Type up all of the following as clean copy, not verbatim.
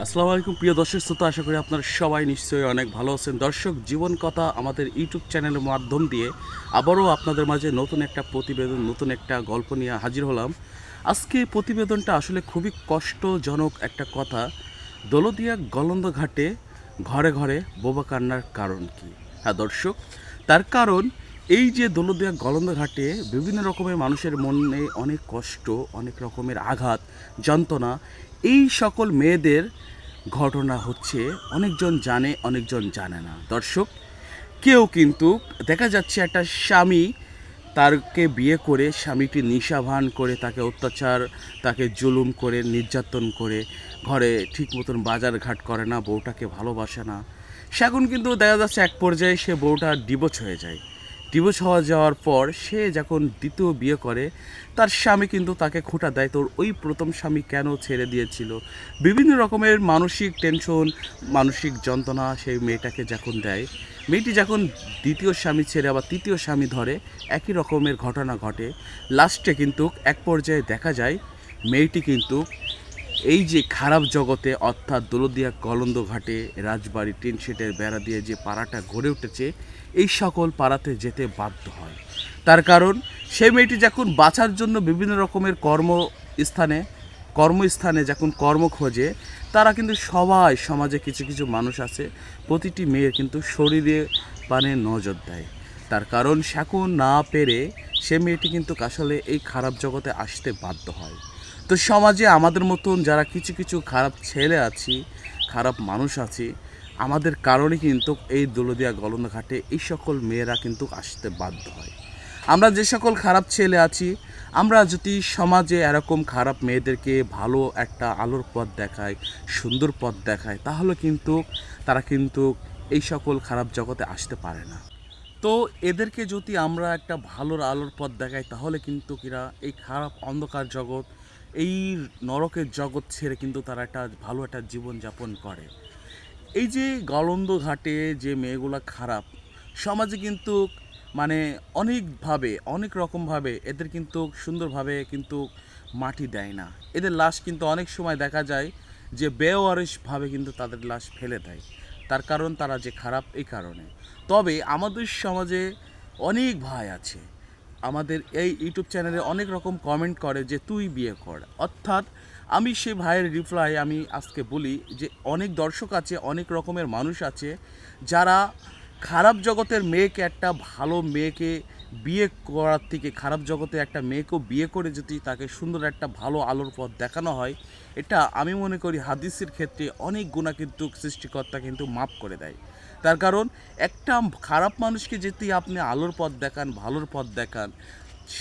আসসালামু আলাইকুম প্রিয় দর্শক শ্রোতা, আশা করি আপনারা সবাই নিশ্চয়ই অনেক ভালো আছেন। দর্শক, জীবন কথা আমাদের ইউটিউব চ্যানেলের মাধ্যম দিয়ে আবারও আপনাদের মাঝে নতুন একটা প্রতিবেদন, নতুন একটা গল্প নিয়ে হাজির হলাম। আজকে প্রতিবেদনটা আসলে খুবই কষ্টজনক একটা কথা। দৌলতদিয়া গলন্দ ঘাটে ঘরে ঘরে বোবা কান্নার কারণ কি? হ্যাঁ দর্শক, তার কারণ এই যে দৌলতদিয়া গলন্দ ঘাটে বিভিন্ন রকমের মানুষের মনে অনেক কষ্ট, অনেক রকমের আঘাত, যন্ত্রণা, এই সকল মেয়েদের ঘটনা হচ্ছে অনেকজন জানে, অনেকজন জানে না। দর্শক, কেউ কিন্তু দেখা যাচ্ছে একটা স্বামী তারকে বিয়ে করে স্বামীকে নিশাভান করে তাকে অত্যাচার, তাকে জুলুম করে, নির্যাতন করে, ঘরে ঠিক মতন বাজার ঘাট করে না, বউটাকে ভালোবাসে না। সে এখন কিন্তু দেখা যাচ্ছে এক পর্যায়ে সে বউটা ডিভোর্স হয়ে যায়। ডিভোর্স হওয়া যাওয়ার পর সে যখন দ্বিতীয় বিয়ে করে, তার স্বামী কিন্তু তাকে খোঁটা দেয়, তোর ওই প্রথম স্বামী কেন ছেড়ে দিয়েছিল। বিভিন্ন রকমের মানসিক টেনশন, মানসিক যন্ত্রণা সেই মেয়েটাকে যখন দেয়, মেয়েটি যখন দ্বিতীয় স্বামী ছেড়ে আবার তৃতীয় স্বামী ধরে, একই রকমের ঘটনা ঘটে। লাস্টে কিন্তু এক পর্যায়ে দেখা যায় মেয়েটি কিন্তু এই যে খারাপ জগতে, অর্থাৎ দৌলতদিয়া গলন্দ ঘাটে রাজবাড়ি টিন শেডের বেড়া দিয়ে যে পাড়াটা গড়ে উঠেছে, এই সকল পাড়াতে যেতে বাধ্য হয়। তার কারণ সেই মেয়েটি যখন বাঁচার জন্য বিভিন্ন রকমের কর্মস্থানে যখন কর্ম খোঁজে, তারা কিন্তু সবাই, সমাজে কিছু কিছু মানুষ আছে প্রতিটি মেয়ের কিন্তু শরীরে পানে নজর দেয়। তার কারণ সেখন না পেরে সে মেয়েটি কিন্তু আসলে এই খারাপ জগতে আসতে বাধ্য হয়। তো সমাজে আমাদের মতন যারা কিছু কিছু খারাপ ছেলে আছি, খারাপ মানুষ আছি, আমাদের কারণে কিন্তু এই দৌলতদিয়া গলন্দ ঘাটে এই সকল মেয়েরা কিন্তু আসতে বাধ্য হয়। আমরা যে সকল খারাপ ছেলে আছি, আমরা যদি সমাজে এরকম খারাপ মেয়েদেরকে ভালো একটা আলোর পথ দেখাই, সুন্দর পথ দেখাই, তাহলে কিন্তু তারা কিন্তু এই সকল খারাপ জগতে আসতে পারে না। তো এদেরকে যদি আমরা একটা ভালোর আলোর পথ দেখাই, তাহলে কিন্তু এরা এই খারাপ অন্ধকার জগৎ, এই নরকের জগৎ ছেড়ে কিন্তু তারা একটা ভালো একটা জীবনযাপন করে। এই যে গলন্দ ঘাটে যে মেয়েগুলা খারাপ, সমাজে কিন্তু মানে অনেকভাবে, অনেক রকমভাবে এদের কিন্তু সুন্দরভাবে কিন্তু মাটি দেয় না। এদের লাশ কিন্তু অনেক সময় দেখা যায় যে বেওয়ারিশভাবে কিন্তু তাদের লাশ ফেলে দেয়। তার কারণ তারা যে খারাপ, এই কারণে। তবে আমাদের সমাজে অনেক ভাই আছে, আমাদের এই ইউটিউব চ্যানেলে অনেক রকম কমেন্ট করে যে তুই বিয়ে কর। অর্থাৎ আমি সেই ভাইয়ের রিপ্লাই আমি আজকে বলি যে অনেক দর্শক আছে, অনেক রকমের মানুষ আছে যারা খারাপ জগতের মেয়েকে, একটা ভালো মেয়েকে বিয়ে করার থেকে খারাপ জগতে একটা মেয়েকেও বিয়ে করে যদি তাকে সুন্দর একটা ভালো আলোর পথ দেখানো হয়, এটা আমি মনে করি হাদিসের ক্ষেত্রে অনেক গুণা কিন্তু সৃষ্টিকর্তা কিন্তু মাফ করে দেয়। তার কারণ একটা খারাপ মানুষকে যদি আপনি আলোর পথ দেখান, ভালোর পথ দেখান,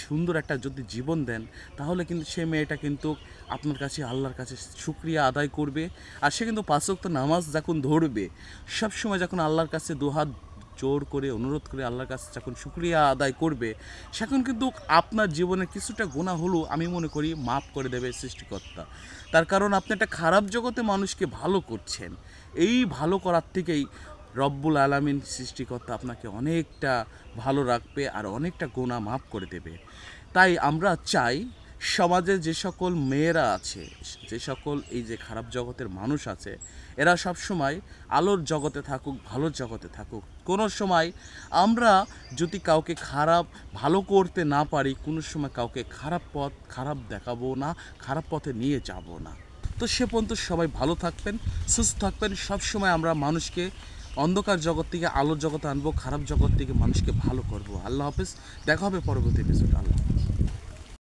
সুন্দর একটা যদি জীবন দেন, তাহলে কিন্তু সে মেয়েটা কিন্তু আপনার কাছে, আল্লাহর কাছে শুকরিয়া আদায় করবে। আর সে কিন্তু পাঁচ ওয়াক্ত নামাজ যখন ধরবে, সবসময় যখন আল্লাহর কাছে দুহাত জোর করে অনুরোধ করে আল্লাহর কাছে যখন শুকরিয়া আদায় করবে, সেখন কিন্তু আপনার জীবনের কিছুটা গুনাহ হলেও আমি মনে করি মাফ করে দেবে সৃষ্টিকর্তা। তার কারণ আপনি একটা খারাপ জগতে মানুষকে ভালো করছেন, এই ভালো করার থেকেই রব্বুল আলামিন সৃষ্টিকর্তা আপনাকে অনেকটা ভালো রাখবে আর অনেকটা গুনাহ মাফ করে দেবে। তাই আমরা চাই সমাজে যে সকল মেয়েরা আছে, যে সকল এই যে খারাপ জগতের মানুষ আছে, এরা সব সময় আলোর জগতে থাকুক, ভালোর জগতে থাকুক। কোনো সময় আমরা যদি কাউকে ভালো করতে না পারি, কোনো সময় কাউকে খারাপ দেখাবো না, খারাপ পথে নিয়ে যাব না। তো সে পর্যন্ত সবাই ভালো থাকবেন, সুস্থ থাকবেন। সবসময় আমরা মানুষকে অন্ধকার জগৎ থেকে আলোর জগতে আনবো, খারাপ জগৎ থেকে মানুষকে ভালো করব। আল্লাহ হাফেজ, দেখা হবে পরবর্তী এপিসোডে। আল্লাহ হাফেজ।